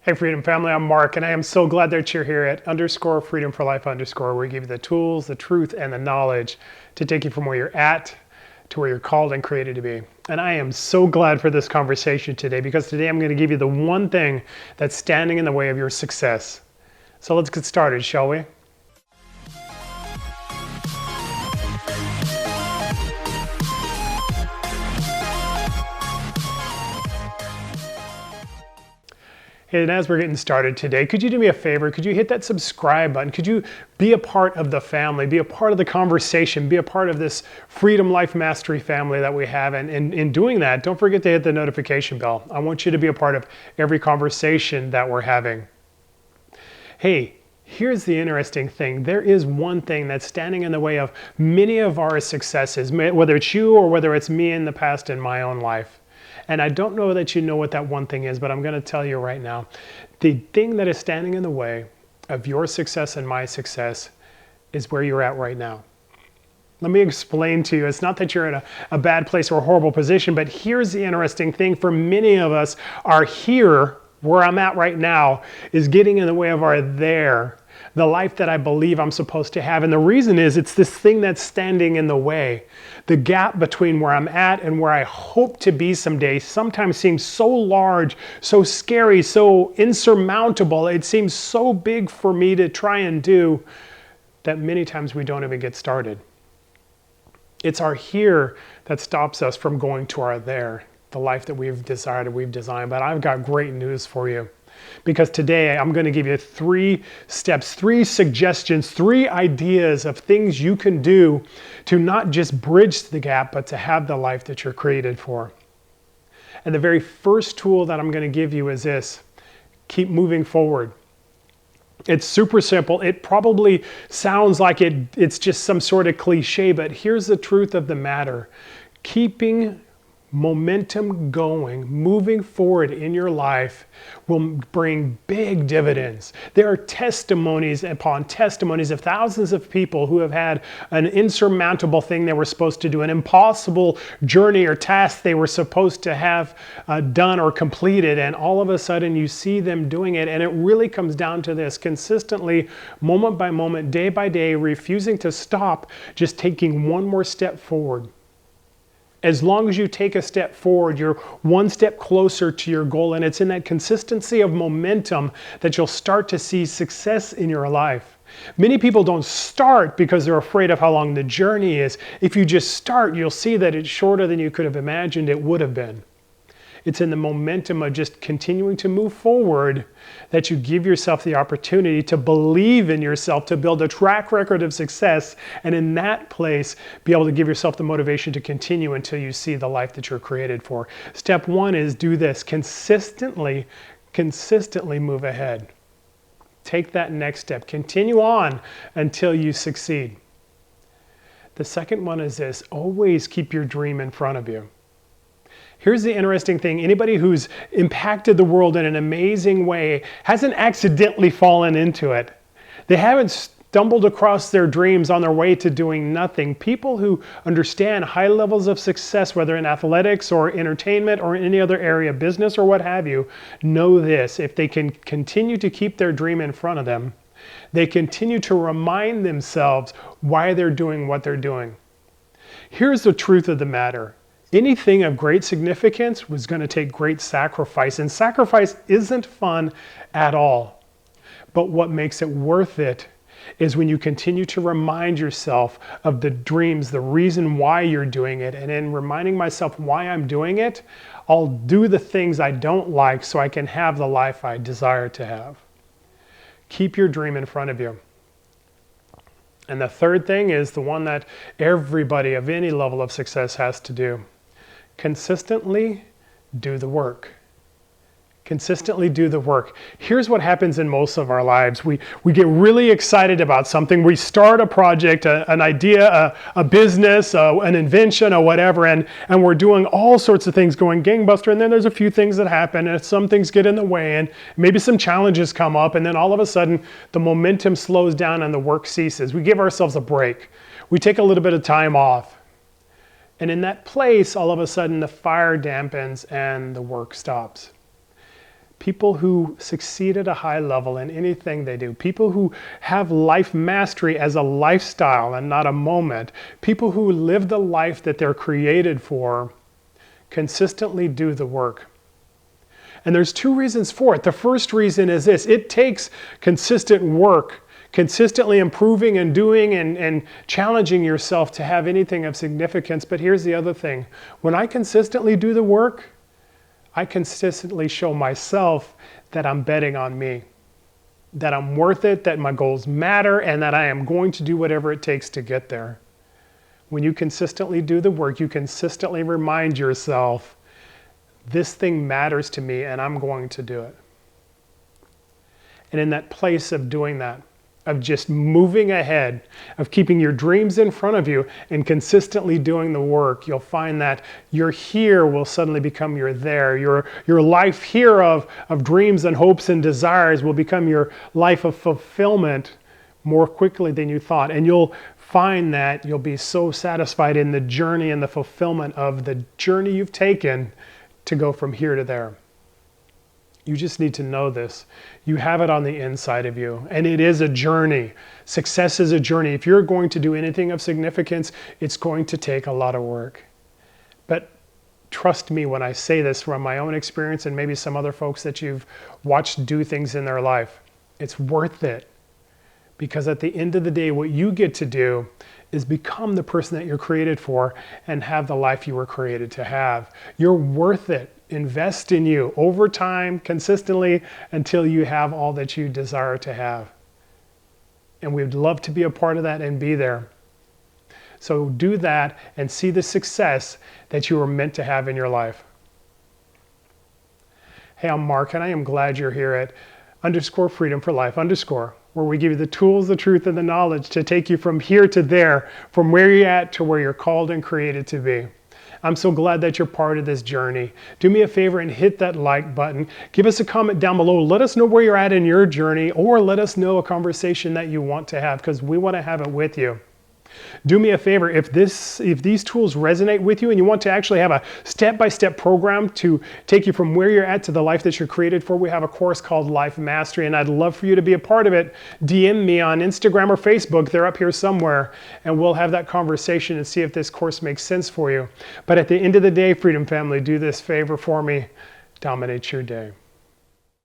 Hey Freedom Family, I'm Mark, and I am so glad that you're here at _Freedom for Life _ where we give you the tools, the truth, and the knowledge to take you from where you're at to where you're called and created to be. And I am so glad for this conversation today, because today I'm going to give you the one thing that's standing in the way of your success. So let's get started, shall we? And as we're getting started today, could you do me a favor? Could you hit that subscribe button? Could you be a part of the family, be a part of the conversation, be a part of this Freedom Life Mastery family that we have? And in doing that, don't forget to hit the notification bell. I want you to be a part of every conversation that we're having. Hey, here's the interesting thing. There is one thing that's standing in the way of many of our successes, whether it's you or whether it's me in the past in my own life. And I don't know that you know what that one thing is, but I'm going to tell you right now. The thing that is standing in the way of your success and my success is where you're at right now. Let me explain to you. It's not that you're in a bad place or a horrible position, but here's the interesting thing. For many of us, our here, where I'm at right now, is getting in the way of our there, the life that I believe I'm supposed to have. And the reason is it's this thing that's standing in the way. The gap between where I'm at and where I hope to be someday sometimes seems so large, so scary, so insurmountable. It seems so big for me to try and do that many times we don't even get started. It's our here that stops us from going to our there, the life that we've decided, we've designed. But I've got great news for you. Because today I'm going to give you 3 steps, 3 suggestions, 3 ideas of things you can do to not just bridge the gap, but to have the life that you're created for. And the very first tool that I'm going to give you is this: keep moving forward. It's super simple. It probably sounds like it's just some sort of cliche, but here's the truth of the matter. Keeping momentum going, moving forward in your life will bring big dividends. There are testimonies upon testimonies of thousands of people who have had an insurmountable thing they were supposed to do, an impossible journey or task they were supposed to have done or completed, and all of a sudden you see them doing it. And it really comes down to this: consistently, moment by moment, day by day, refusing to stop, just taking one more step forward. As long as you take a step forward, you're one step closer to your goal. And it's in that consistency of momentum that you'll start to see success in your life. Many people don't start because they're afraid of how long the journey is. If you just start, you'll see that it's shorter than you could have imagined it would have been. It's in the momentum of just continuing to move forward that you give yourself the opportunity to believe in yourself, to build a track record of success, and in that place, be able to give yourself the motivation to continue until you see the life that you're created for. Step 1 is do this: consistently move ahead. Take that next step. Continue on until you succeed. The second one is this: always keep your dream in front of you. Here's the interesting thing. Anybody who's impacted the world in an amazing way hasn't accidentally fallen into it. They haven't stumbled across their dreams on their way to doing nothing. People who understand high levels of success, whether in athletics or entertainment or any other area, business or what have you, know this: if they can continue to keep their dream in front of them, they continue to remind themselves why they're doing what they're doing. Here's the truth of the matter. Anything of great significance was going to take great sacrifice, and sacrifice isn't fun at all. But what makes it worth it is when you continue to remind yourself of the dreams, the reason why you're doing it. And in reminding myself why I'm doing it, I'll do the things I don't like so I can have the life I desire to have. Keep your dream in front of you. And the third thing is the one that everybody of any level of success has to do. Consistently do the work. Consistently do the work. Here's what happens in most of our lives. We get really excited about something. We start a project, an idea, a business, an invention, or whatever, and we're doing all sorts of things going gangbuster, and then there's a few things that happen, and some things get in the way, and maybe some challenges come up, and then all of a sudden the momentum slows down and the work ceases. We give ourselves a break. We take a little bit of time off. And in that place, all of a sudden, the fire dampens and the work stops. People who succeed at a high level in anything they do, people who have life mastery as a lifestyle and not a moment, people who live the life that they're created for, consistently do the work. And there's two reasons for it. The first reason is this: it takes consistent work, consistently improving and doing and challenging yourself to have anything of significance. But here's the other thing: when I consistently do the work, I consistently show myself that I'm betting on me, that I'm worth it, that my goals matter, and that I am going to do whatever it takes to get there. When you consistently do the work, you consistently remind yourself, this thing matters to me and I'm going to do it. And in that place of doing that, of just moving ahead, of keeping your dreams in front of you and consistently doing the work, you'll find that your here will suddenly become your there. Your life here of dreams and hopes and desires will become your life of fulfillment more quickly than you thought. And you'll find that you'll be so satisfied in the journey and the fulfillment of the journey you've taken to go from here to there. You just need to know this. You have it on the inside of you, and it is a journey. Success is a journey. If you're going to do anything of significance, it's going to take a lot of work. But trust me when I say this from my own experience and maybe some other folks that you've watched do things in their life. It's worth it. Because at the end of the day, what you get to do is become the person that you're created for and have the life you were created to have. You're worth it. Invest in you over time, consistently, until you have all that you desire to have. And we'd love to be a part of that and be there. So do that and see the success that you were meant to have in your life. Hey, I'm Mark, and I am glad you're here at _Freedom for Life _ where we give you the tools, the truth, and the knowledge to take you from here to there, from where you're at to where you're called and created to be. I'm so glad that you're part of this journey. Do me a favor and hit that like button. Give us a comment down below. Let us know where you're at in your journey, or let us know a conversation that you want to have, because we want to have it with you. Do me a favor, if these tools resonate with you and you want to actually have a step-by-step program to take you from where you're at to the life that you're created for, we have a course called Life Mastery, and I'd love for you to be a part of it. DM me on Instagram or Facebook. They're up here somewhere, and we'll have that conversation and see if this course makes sense for you. But at the end of the day, Freedom Family, do this favor for me. Dominate your day.